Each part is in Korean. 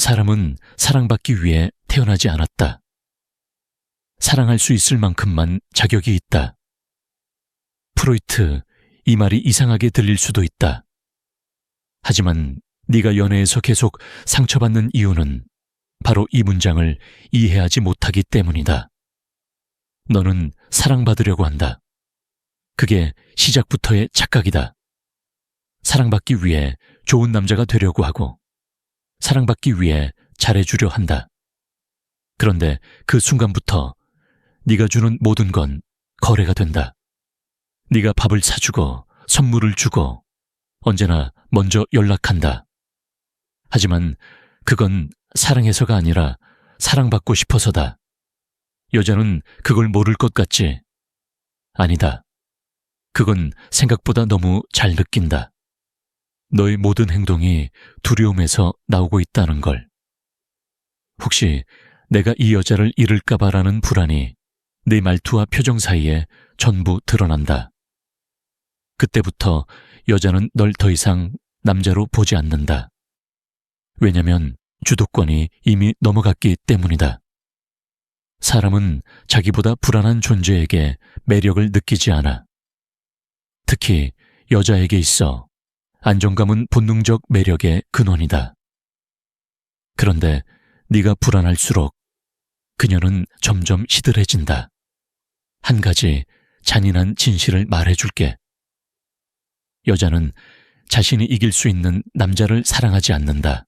사람은 사랑받기 위해 태어나지 않았다. 사랑할 수 있을 만큼만 자격이 있다. 프로이트, 이 말이 이상하게 들릴 수도 있다. 하지만 네가 연애에서 계속 상처받는 이유는 바로 이 문장을 이해하지 못하기 때문이다. 너는 사랑받으려고 한다. 그게 시작부터의 착각이다. 사랑받기 위해 좋은 남자가 되려고 하고 사랑받기 위해 잘해주려 한다. 그런데 그 순간부터 네가 주는 모든 건 거래가 된다. 네가 밥을 사주고 선물을 주고 언제나 먼저 연락한다. 하지만 그건 사랑해서가 아니라 사랑받고 싶어서다. 여자는 그걸 모를 것 같지? 아니다. 그건 생각보다 너무 잘 느낀다. 너의 모든 행동이 두려움에서 나오고 있다는 걸. 혹시 내가 이 여자를 잃을까봐라는 불안이 네 말투와 표정 사이에 전부 드러난다. 그때부터 여자는 널 더 이상 남자로 보지 않는다. 왜냐면 주도권이 이미 넘어갔기 때문이다. 사람은 자기보다 불안한 존재에게 매력을 느끼지 않아. 특히 여자에게 있어 안정감은 본능적 매력의 근원이다. 그런데 네가 불안할수록 그녀는 점점 시들해진다. 한 가지 잔인한 진실을 말해줄게. 여자는 자신이 이길 수 있는 남자를 사랑하지 않는다.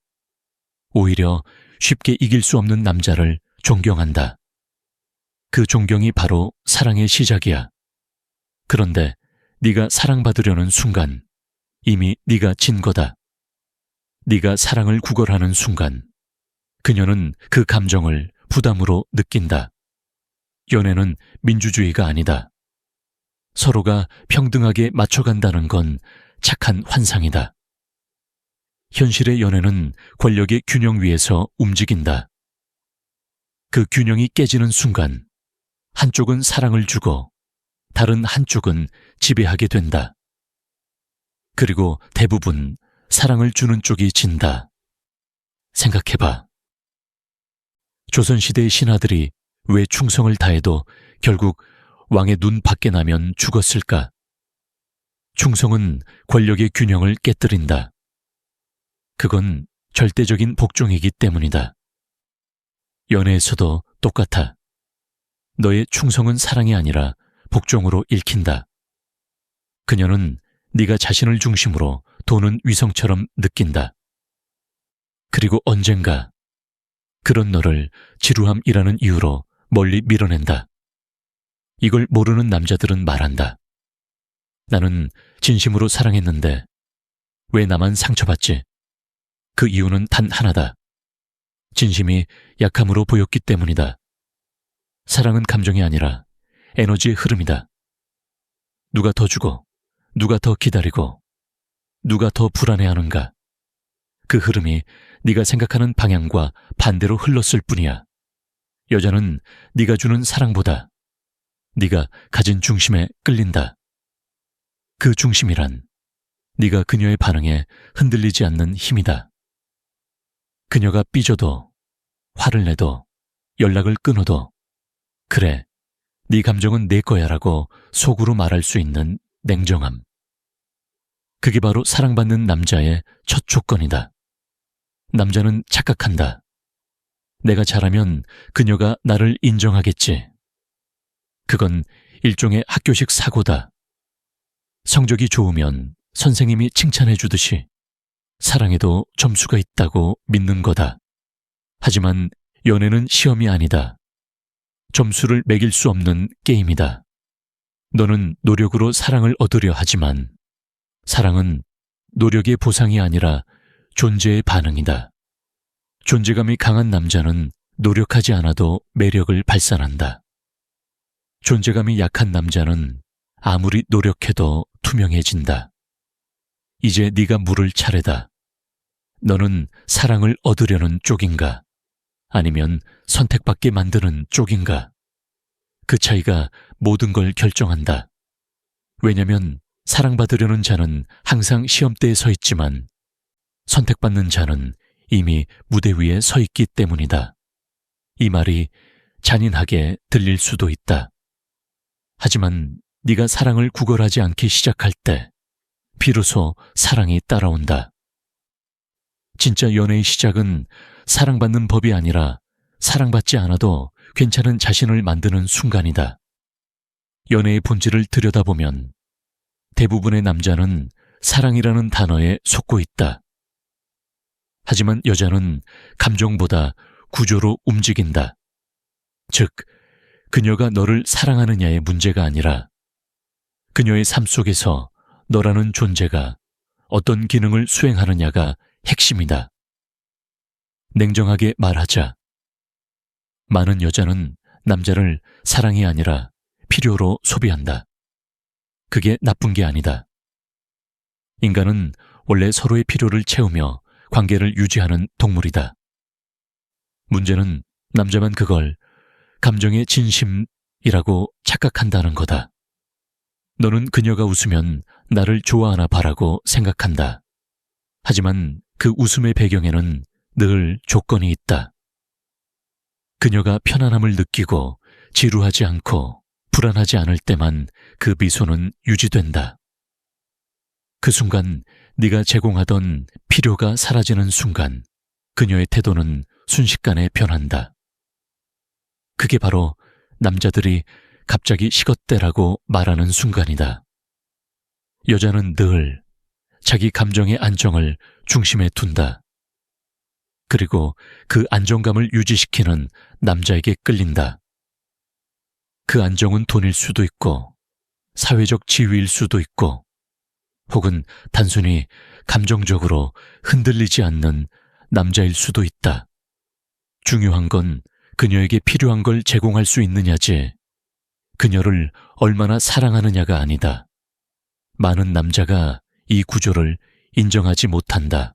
오히려 쉽게 이길 수 없는 남자를 존경한다. 그 존경이 바로 사랑의 시작이야. 그런데 네가 사랑받으려는 순간 이미 네가 진 거다. 네가 사랑을 구걸하는 순간 그녀는 그 감정을 부담으로 느낀다. 연애는 민주주의가 아니다. 서로가 평등하게 맞춰간다는 건 착한 환상이다. 현실의 연애는 권력의 균형 위에서 움직인다. 그 균형이 깨지는 순간 한쪽은 사랑을 주고 다른 한쪽은 지배하게 된다. 그리고 대부분 사랑을 주는 쪽이 진다. 생각해봐. 조선시대의 신하들이 왜 충성을 다해도 결국 왕의 눈 밖에 나면 죽었을까? 충성은 권력의 균형을 깨뜨린다. 그건 절대적인 복종이기 때문이다. 연애에서도 똑같아. 너의 충성은 사랑이 아니라 복종으로 읽힌다. 그녀는 네가 자신을 중심으로 도는 위성처럼 느낀다. 그리고 언젠가 그런 너를 지루함이라는 이유로 멀리 밀어낸다. 이걸 모르는 남자들은 말한다. 나는 진심으로 사랑했는데 왜 나만 상처받지? 그 이유는 단 하나다. 진심이 약함으로 보였기 때문이다. 사랑은 감정이 아니라 에너지의 흐름이다. 누가 더 주고, 누가 더 기다리고, 누가 더 불안해하는가? 그 흐름이 네가 생각하는 방향과 반대로 흘렀을 뿐이야. 여자는 네가 주는 사랑보다 네가 가진 중심에 끌린다. 그 중심이란 네가 그녀의 반응에 흔들리지 않는 힘이다. 그녀가 삐져도, 화를 내도, 연락을 끊어도 그래, 네 감정은 내 거야라고 속으로 말할 수 있는 냉정함. 그게 바로 사랑받는 남자의 첫 조건이다. 남자는 착각한다. 내가 잘하면 그녀가 나를 인정하겠지. 그건 일종의 학교식 사고다. 성적이 좋으면 선생님이 칭찬해 주듯이 사랑에도 점수가 있다고 믿는 거다. 하지만 연애는 시험이 아니다. 점수를 매길 수 없는 게임이다. 너는 노력으로 사랑을 얻으려 하지만 사랑은 노력의 보상이 아니라 존재의 반응이다. 존재감이 강한 남자는 노력하지 않아도 매력을 발산한다. 존재감이 약한 남자는 아무리 노력해도 투명해진다. 이제 네가 물을 차례다. 너는 사랑을 얻으려는 쪽인가? 아니면 선택받게 만드는 쪽인가? 그 차이가 모든 걸 결정한다. 왜냐면 사랑받으려는 자는 항상 시험대에 서 있지만 선택받는 자는 이미 무대 위에 서 있기 때문이다. 이 말이 잔인하게 들릴 수도 있다. 하지만 네가 사랑을 구걸하지 않기 시작할 때 비로소 사랑이 따라온다. 진짜 연애의 시작은 사랑받는 법이 아니라 사랑받지 않아도 괜찮은 자신을 만드는 순간이다. 연애의 본질을 들여다보면 대부분의 남자는 사랑이라는 단어에 속고 있다. 하지만 여자는 감정보다 구조로 움직인다. 즉, 그녀가 너를 사랑하느냐의 문제가 아니라 그녀의 삶 속에서 너라는 존재가 어떤 기능을 수행하느냐가 핵심이다. 냉정하게 말하자. 많은 여자는 남자를 사랑이 아니라 필요로 소비한다. 그게 나쁜 게 아니다. 인간은 원래 서로의 필요를 채우며 관계를 유지하는 동물이다. 문제는 남자만 그걸 감정의 진심이라고 착각한다는 거다. 너는 그녀가 웃으면 나를 좋아하나 봐라고 생각한다. 하지만 그 웃음의 배경에는 늘 조건이 있다. 그녀가 편안함을 느끼고 지루하지 않고 불안하지 않을 때만 그 미소는 유지된다. 그 순간 네가 제공하던 필요가 사라지는 순간 그녀의 태도는 순식간에 변한다. 그게 바로 남자들이 갑자기 식었대라고 말하는 순간이다. 여자는 늘 자기 감정의 안정을 중심에 둔다. 그리고 그 안정감을 유지시키는 남자에게 끌린다. 그 안정은 돈일 수도 있고 사회적 지위일 수도 있고 혹은 단순히 감정적으로 흔들리지 않는 남자일 수도 있다. 중요한 건 그녀에게 필요한 걸 제공할 수 있느냐지 그녀를 얼마나 사랑하느냐가 아니다. 많은 남자가 이 구조를 인정하지 못한다.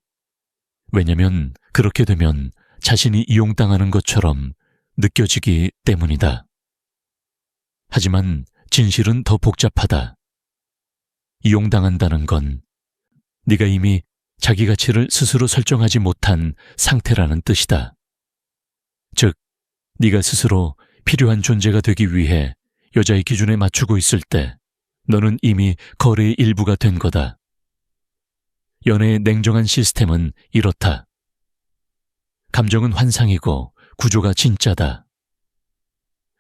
왜냐면 그렇게 되면 자신이 이용당하는 것처럼 느껴지기 때문이다. 하지만 진실은 더 복잡하다. 이용당한다는 건 네가 이미 자기 가치를 스스로 설정하지 못한 상태라는 뜻이다. 즉, 네가 스스로 필요한 존재가 되기 위해 여자의 기준에 맞추고 있을 때 너는 이미 거래의 일부가 된 거다. 연애의 냉정한 시스템은 이렇다. 감정은 환상이고 구조가 진짜다.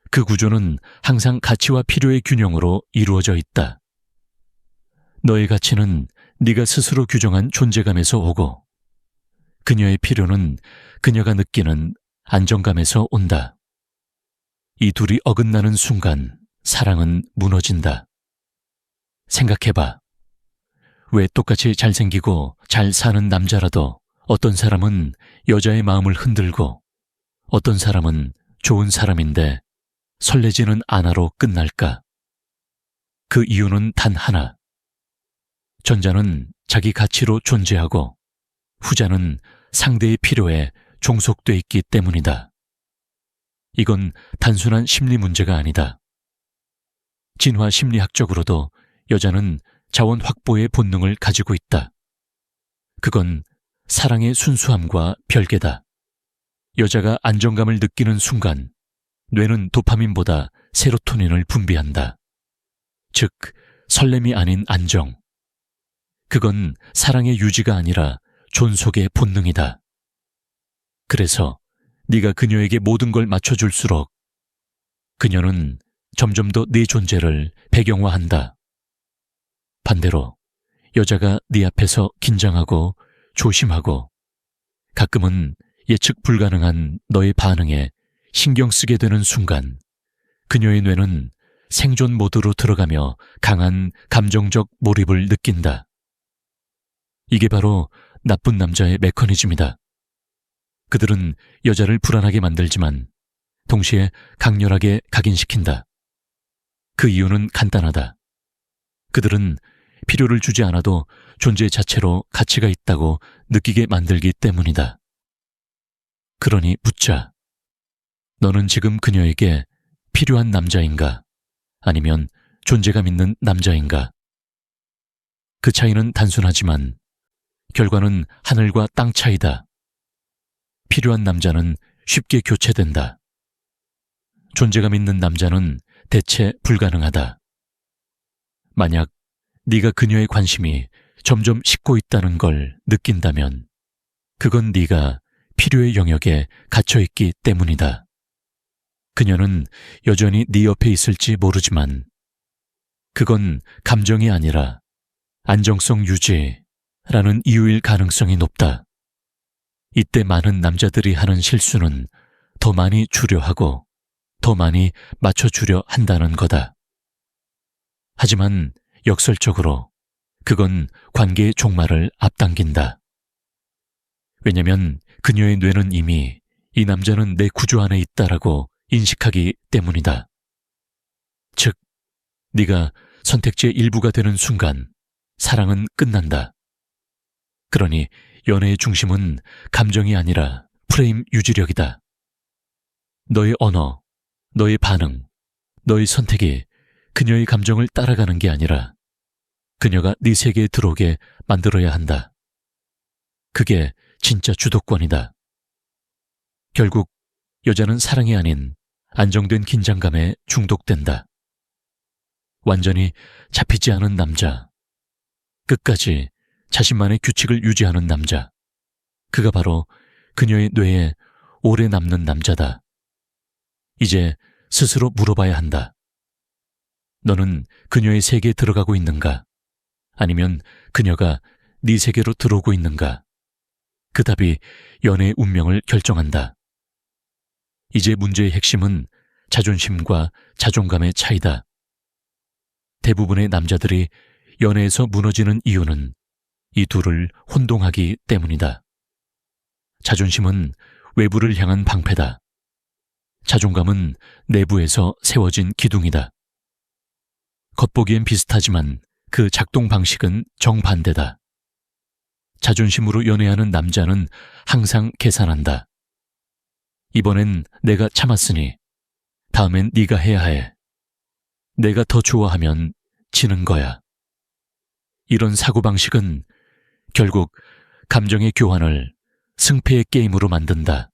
그 구조는 항상 가치와 필요의 균형으로 이루어져 있다. 너의 가치는 네가 스스로 규정한 존재감에서 오고 그녀의 필요는 그녀가 느끼는 안정감에서 온다. 이 둘이 어긋나는 순간 사랑은 무너진다. 생각해봐. 왜 똑같이 잘생기고 잘 사는 남자라도 어떤 사람은 여자의 마음을 흔들고 어떤 사람은 좋은 사람인데 설레지는 않아로 끝날까? 그 이유는 단 하나. 전자는 자기 가치로 존재하고 후자는 상대의 필요에 종속돼 있기 때문이다. 이건 단순한 심리 문제가 아니다. 진화 심리학적으로도 여자는 자원 확보의 본능을 가지고 있다. 그건 사랑의 순수함과 별개다. 여자가 안정감을 느끼는 순간 뇌는 도파민보다 세로토닌을 분비한다. 즉, 설렘이 아닌 안정. 그건 사랑의 유지가 아니라 존속의 본능이다. 그래서 네가 그녀에게 모든 걸 맞춰줄수록 그녀는 점점 더 네 존재를 배경화한다. 반대로 여자가 네 앞에서 긴장하고 조심하고 가끔은 예측 불가능한 너의 반응에 신경 쓰게 되는 순간 그녀의 뇌는 생존 모드로 들어가며 강한 감정적 몰입을 느낀다. 이게 바로 나쁜 남자의 메커니즘이다. 그들은 여자를 불안하게 만들지만 동시에 강렬하게 각인시킨다. 그 이유는 간단하다. 그들은 필요를 주지 않아도 존재 자체로 가치가 있다고 느끼게 만들기 때문이다. 그러니 묻자. 너는 지금 그녀에게 필요한 남자인가? 아니면 존재감 있는 남자인가? 그 차이는 단순하지만 결과는 하늘과 땅 차이다. 필요한 남자는 쉽게 교체된다. 존재감 있는 남자는 대체 불가능하다. 만약 네가 그녀의 관심이 점점 식고 있다는 걸 느낀다면 그건 네가 필요의 영역에 갇혀있기 때문이다. 그녀는 여전히 네 옆에 있을지 모르지만 그건 감정이 아니라 안정성 유지라는 이유일 가능성이 높다. 이때 많은 남자들이 하는 실수는 더 많이 주려 하고 더 많이 맞춰주려 한다는 거다. 하지만 역설적으로 그건 관계의 종말을 앞당긴다. 왜냐면 그녀의 뇌는 이미 이 남자는 내 구조 안에 있다라고 인식하기 때문이다. 즉, 네가 선택지의 일부가 되는 순간 사랑은 끝난다. 그러니 연애의 중심은 감정이 아니라 프레임 유지력이다. 너의 언어, 너의 반응, 너의 선택이 그녀의 감정을 따라가는 게 아니라 그녀가 네 세계에 들어오게 만들어야 한다. 그게 진짜 주도권이다. 결국 여자는 사랑이 아닌 안정된 긴장감에 중독된다. 완전히 잡히지 않은 남자, 끝까지 자신만의 규칙을 유지하는 남자, 그가 바로 그녀의 뇌에 오래 남는 남자다. 이제 스스로 물어봐야 한다. 너는 그녀의 세계에 들어가고 있는가? 아니면 그녀가 네 세계로 들어오고 있는가? 그 답이 연애의 운명을 결정한다. 이제 문제의 핵심은 자존심과 자존감의 차이다. 대부분의 남자들이 연애에서 무너지는 이유는 이 둘을 혼동하기 때문이다. 자존심은 외부를 향한 방패다. 자존감은 내부에서 세워진 기둥이다. 겉보기엔 비슷하지만 그 작동 방식은 정반대다. 자존심으로 연애하는 남자는 항상 계산한다. 이번엔 내가 참았으니 다음엔 네가 해야 해. 내가 더 좋아하면 지는 거야. 이런 사고방식은 결국 감정의 교환을 승패의 게임으로 만든다.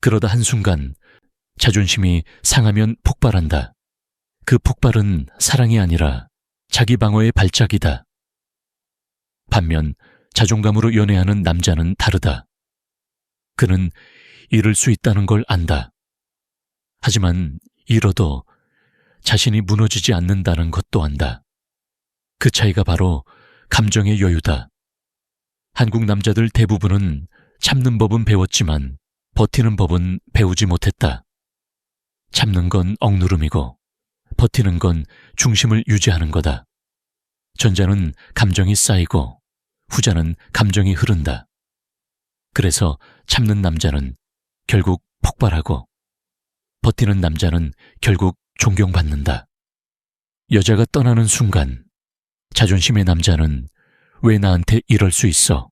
그러다 한순간 자존심이 상하면 폭발한다. 그 폭발은 사랑이 아니라 자기 방어의 발작이다. 반면 자존감으로 연애하는 남자는 다르다. 그는 잃을 수 있다는 걸 안다. 하지만 잃어도 자신이 무너지지 않는다는 것도 안다. 그 차이가 바로 감정의 여유다. 한국 남자들 대부분은 참는 법은 배웠지만 버티는 법은 배우지 못했다. 참는 건 억누름이고 버티는 건 중심을 유지하는 거다. 전자는 감정이 쌓이고 후자는 감정이 흐른다. 그래서 참는 남자는 결국 폭발하고 버티는 남자는 결국 존경받는다. 여자가 떠나는 순간 자존심의 남자는 왜 나한테 이럴 수 있어?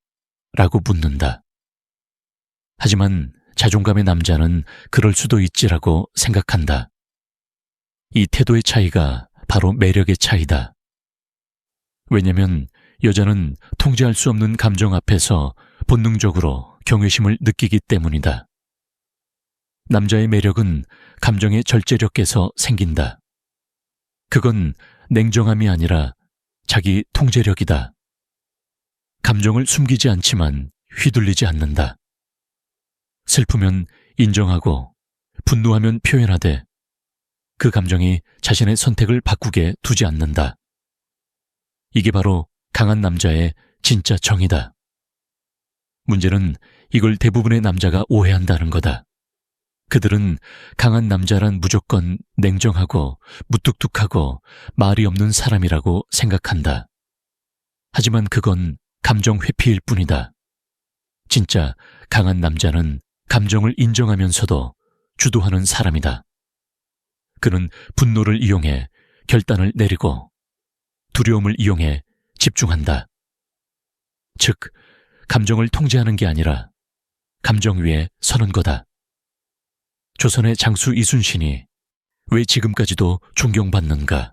라고 묻는다. 하지만 자존감의 남자는 그럴 수도 있지라고 생각한다. 이 태도의 차이가 바로 매력의 차이다. 왜냐면 여자는 통제할 수 없는 감정 앞에서 본능적으로 경외심을 느끼기 때문이다. 남자의 매력은 감정의 절제력에서 생긴다. 그건 냉정함이 아니라 자기 통제력이다. 감정을 숨기지 않지만 휘둘리지 않는다. 슬프면 인정하고 분노하면 표현하되 그 감정이 자신의 선택을 바꾸게 두지 않는다. 이게 바로 강한 남자의 진짜 정의다. 문제는 이걸 대부분의 남자가 오해한다는 거다. 그들은 강한 남자란 무조건 냉정하고 무뚝뚝하고 말이 없는 사람이라고 생각한다. 하지만 그건 감정 회피일 뿐이다. 진짜 강한 남자는 감정을 인정하면서도 주도하는 사람이다. 그는 분노를 이용해 결단을 내리고 두려움을 이용해 집중한다. 즉, 감정을 통제하는 게 아니라 감정 위에 서는 거다. 조선의 장수 이순신이 왜 지금까지도 존경받는가?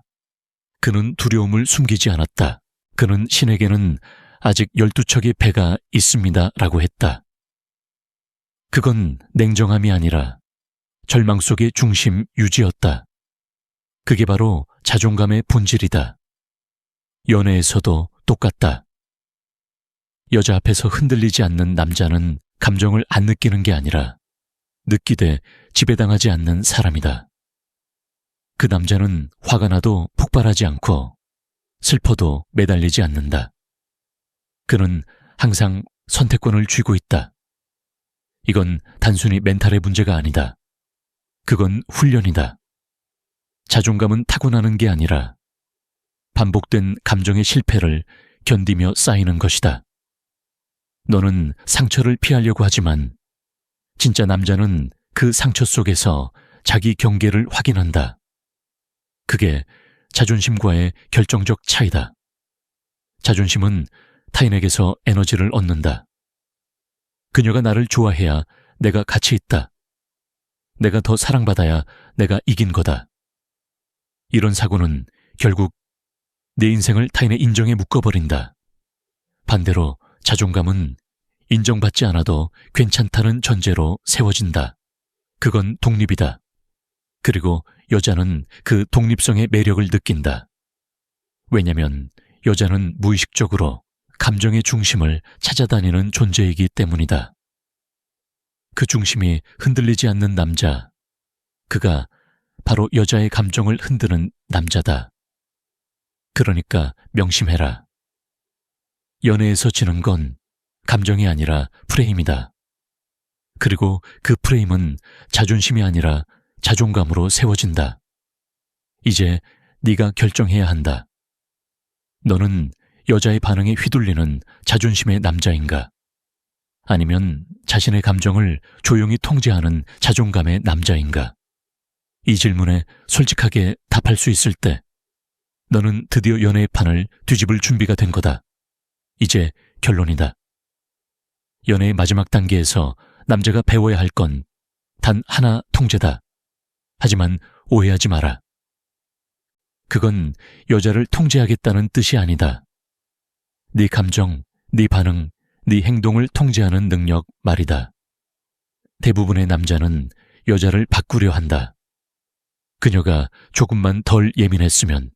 그는 두려움을 숨기지 않았다. 그는 신에게는 아직 12척의 배가 있습니다 라고 했다. 그건 냉정함이 아니라 절망 속의 중심 유지였다. 그게 바로 자존감의 본질이다. 연애에서도 똑같다. 여자 앞에서 흔들리지 않는 남자는 감정을 안 느끼는 게 아니라 느끼되 지배당하지 않는 사람이다. 그 남자는 화가 나도 폭발하지 않고 슬퍼도 매달리지 않는다. 그는 항상 선택권을 쥐고 있다. 이건 단순히 멘탈의 문제가 아니다. 그건 훈련이다. 자존감은 타고나는 게 아니라 반복된 감정의 실패를 견디며 쌓이는 것이다. 너는 상처를 피하려고 하지만 진짜 남자는 그 상처 속에서 자기 경계를 확인한다. 그게 자존심과의 결정적 차이다. 자존심은 타인에게서 에너지를 얻는다. 그녀가 나를 좋아해야 내가 가치 있다. 내가 더 사랑받아야 내가 이긴 거다. 이런 사고는 결국 내 인생을 타인의 인정에 묶어버린다. 반대로 자존감은 인정받지 않아도 괜찮다는 전제로 세워진다. 그건 독립이다. 그리고 여자는 그 독립성의 매력을 느낀다. 왜냐면 여자는 무의식적으로 감정의 중심을 찾아다니는 존재이기 때문이다. 그 중심이 흔들리지 않는 남자, 그가 바로 여자의 감정을 흔드는 남자다. 그러니까 명심해라. 연애에서 지는 건 감정이 아니라 프레임이다. 그리고 그 프레임은 자존심이 아니라 자존감으로 세워진다. 이제 네가 결정해야 한다. 너는 여자의 반응에 휘둘리는 자존심의 남자인가? 아니면 자신의 감정을 조용히 통제하는 자존감의 남자인가? 이 질문에 솔직하게 답할 수 있을 때 너는 드디어 연애의 판을 뒤집을 준비가 된 거다. 이제 결론이다. 연애의 마지막 단계에서 남자가 배워야 할 건 단 하나 통제다. 하지만 오해하지 마라. 그건 여자를 통제하겠다는 뜻이 아니다. 네 감정, 네 반응, 네 행동을 통제하는 능력 말이다. 대부분의 남자는 여자를 바꾸려 한다. 그녀가 조금만 덜 예민했으면,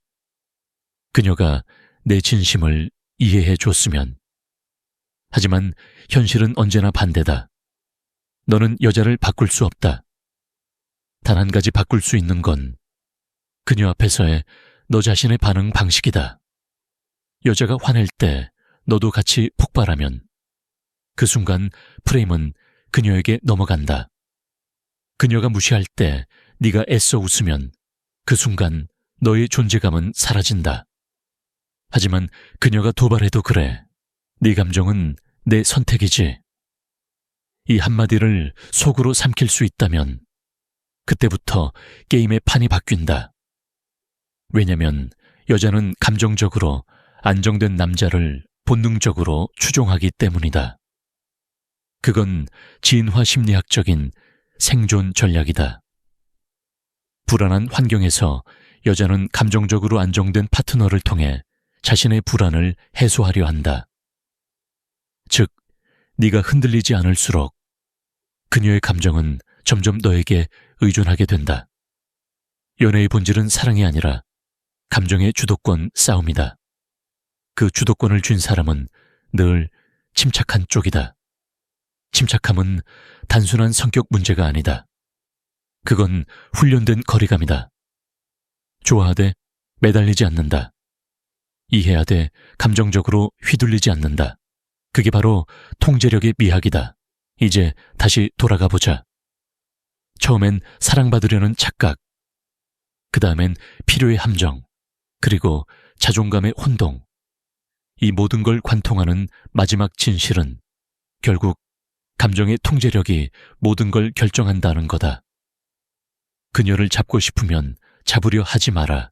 그녀가 내 진심을 이해해 줬으면. 하지만 현실은 언제나 반대다. 너는 여자를 바꿀 수 없다. 단 한 가지 바꿀 수 있는 건 그녀 앞에서의 너 자신의 반응 방식이다. 여자가 화낼 때 너도 같이 폭발하면 그 순간 프레임은 그녀에게 넘어간다. 그녀가 무시할 때 네가 애써 웃으면 그 순간 너의 존재감은 사라진다. 하지만 그녀가 도발해도 그래. 네 감정은 내 선택이지. 이 한마디를 속으로 삼킬 수 있다면 그때부터 게임의 판이 바뀐다. 왜냐면 여자는 감정적으로 안정된 남자를 본능적으로 추종하기 때문이다. 그건 진화 심리학적인 생존 전략이다. 불안한 환경에서 여자는 감정적으로 안정된 파트너를 통해 자신의 불안을 해소하려 한다. 즉, 네가 흔들리지 않을수록 그녀의 감정은 점점 너에게 의존하게 된다. 연애의 본질은 사랑이 아니라 감정의 주도권 싸움이다. 그 주도권을 쥔 사람은 늘 침착한 쪽이다. 침착함은 단순한 성격 문제가 아니다. 그건 훈련된 거리감이다. 좋아하되 매달리지 않는다. 이해하되 감정적으로 휘둘리지 않는다. 그게 바로 통제력의 미학이다. 이제 다시 돌아가 보자. 처음엔 사랑받으려는 착각, 그 다음엔 필요의 함정, 그리고 자존감의 혼동. 이 모든 걸 관통하는 마지막 진실은 결국 감정의 통제력이 모든 걸 결정한다는 거다. 그녀를 잡고 싶으면 잡으려 하지 마라.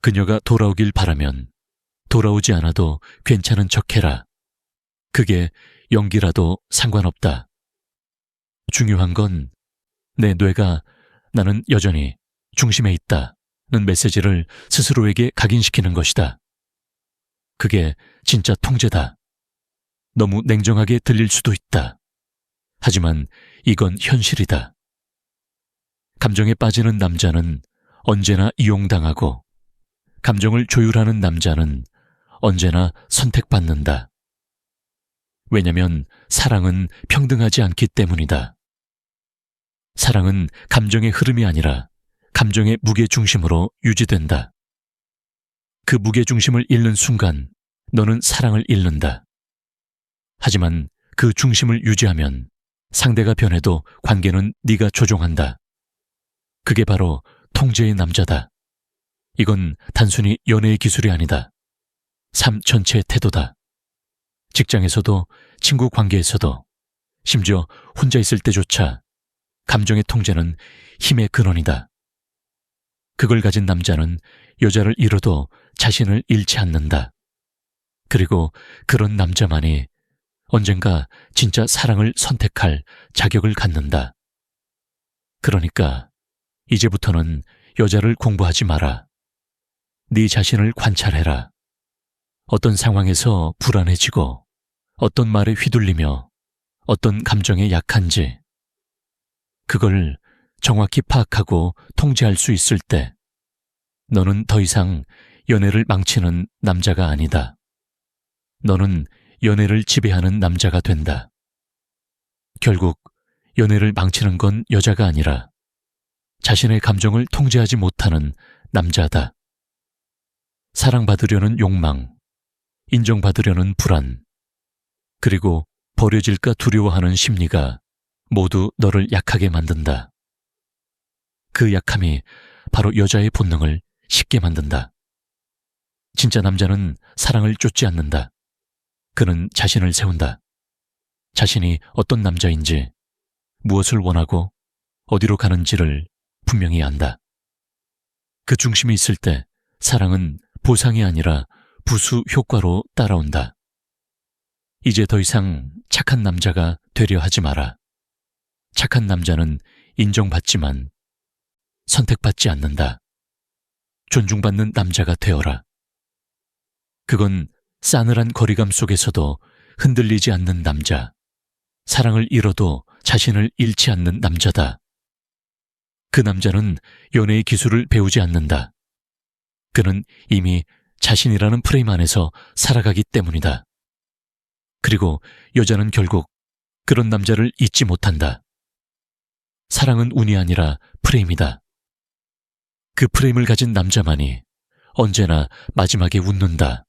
그녀가 돌아오길 바라면 돌아오지 않아도 괜찮은 척해라. 그게 연기라도 상관없다. 중요한 건 내 뇌가 나는 여전히 중심에 있다는 메시지를 스스로에게 각인시키는 것이다. 그게 진짜 통제다. 너무 냉정하게 들릴 수도 있다. 하지만 이건 현실이다. 감정에 빠지는 남자는 언제나 이용당하고 감정을 조율하는 남자는 언제나 선택받는다. 왜냐면 사랑은 평등하지 않기 때문이다. 사랑은 감정의 흐름이 아니라 감정의 무게중심으로 유지된다. 그 무게중심을 잃는 순간 너는 사랑을 잃는다. 하지만 그 중심을 유지하면 상대가 변해도 관계는 네가 조종한다. 그게 바로 통제의 남자다. 이건 단순히 연애의 기술이 아니다. 삶 전체의 태도다. 직장에서도 친구 관계에서도 심지어 혼자 있을 때조차 감정의 통제는 힘의 근원이다. 그걸 가진 남자는 여자를 잃어도 자신을 잃지 않는다. 그리고 그런 남자만이 언젠가 진짜 사랑을 선택할 자격을 갖는다. 그러니까 이제부터는 여자를 공부하지 마라. 네 자신을 관찰해라. 어떤 상황에서 불안해지고 어떤 말에 휘둘리며 어떤 감정에 약한지 그걸 정확히 파악하고 통제할 수 있을 때 너는 더 이상 연애를 망치는 남자가 아니다. 너는 연애를 지배하는 남자가 된다. 결국 연애를 망치는 건 여자가 아니라 자신의 감정을 통제하지 못하는 남자다. 사랑받으려는 욕망, 인정받으려는 불안, 그리고 버려질까 두려워하는 심리가 모두 너를 약하게 만든다. 그 약함이 바로 여자의 본능을 쉽게 만든다. 진짜 남자는 사랑을 쫓지 않는다. 그는 자신을 세운다. 자신이 어떤 남자인지, 무엇을 원하고 어디로 가는지를 분명히 안다. 그 중심이 있을 때 사랑은 보상이 아니라 부수 효과로 따라온다. 이제 더 이상 착한 남자가 되려 하지 마라. 착한 남자는 인정받지만 선택받지 않는다. 존중받는 남자가 되어라. 그건 싸늘한 거리감 속에서도 흔들리지 않는 남자, 사랑을 잃어도 자신을 잃지 않는 남자다. 그 남자는 연애의 기술을 배우지 않는다. 그는 이미 자신이라는 프레임 안에서 살아가기 때문이다. 그리고 여자는 결국 그런 남자를 잊지 못한다. 사랑은 운이 아니라 프레임이다. 그 프레임을 가진 남자만이 언제나 마지막에 웃는다.